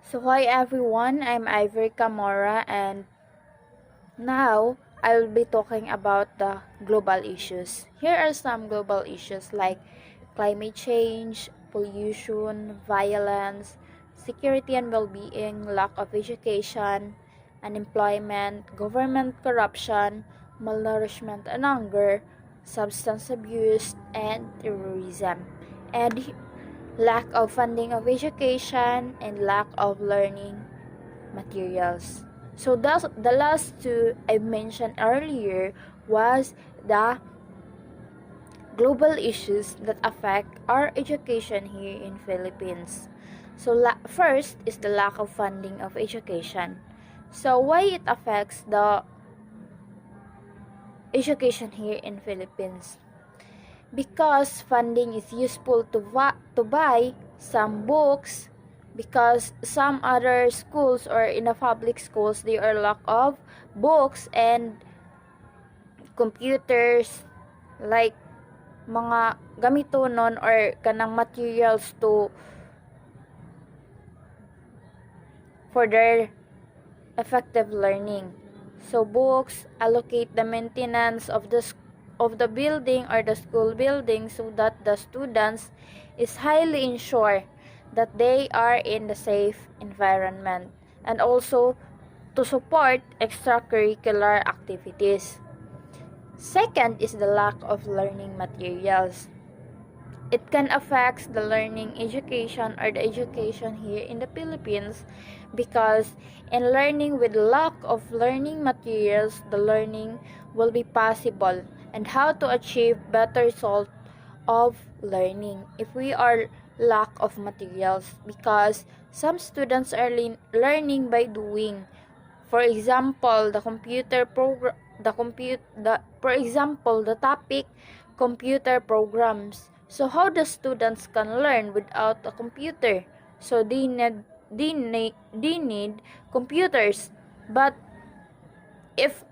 So hi everyone, I'm Ivory Camora and now I'll be talking about the global issues. Here are some global issues like climate change, pollution, violence, security and well-being, lack of education, unemployment, government corruption, malnourishment and hunger, substance abuse, and terrorism. And lack of funding of education and lack of learning materials. So the last two I mentioned earlier was the global issues that affect our education here in Philippines. So first is the lack of funding of education. So why it affects the education here in Philippines? Because funding is useful to buy some books, because some other schools or in the public schools they are lack of books and computers, like mga gamitonon or kanang materials to for their effective learning. So books allocate the maintenance of the building or the school building so that the students is highly ensure that they are in the safe environment, and also to support extracurricular activities. Second is the lack of learning materials. It can affect the learning education or the education here in the Philippines, because in learning with lack of learning materials, the learning will be possible, and how to achieve better result of learning if we are lack of materials, because some students are learning by doing. For example, the computer program, for example, the topic computer programs. So how the students can learn without a computer? So they need computers. But if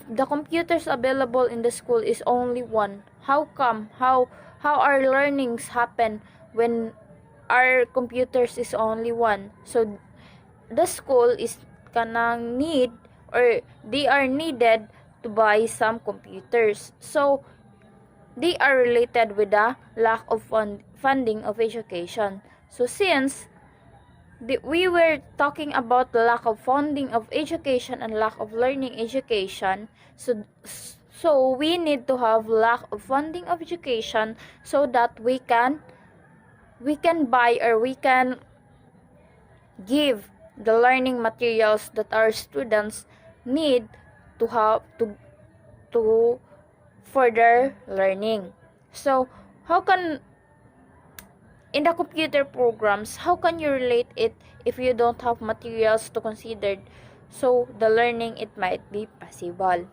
the computers available in the school is only one, how come how our learnings happen when our computers is only one? So the school is kanang need, or they are needed to buy some computers. So they are related with the lack of funding of education. So since we were talking about the lack of funding of education and lack of learning education, so we need to have lack of funding of education so that we can buy, or we can give the learning materials that our students need to have to further learning. So how can, in the computer programs, how can you relate it if you don't have materials to consider, so the learning it might be possible?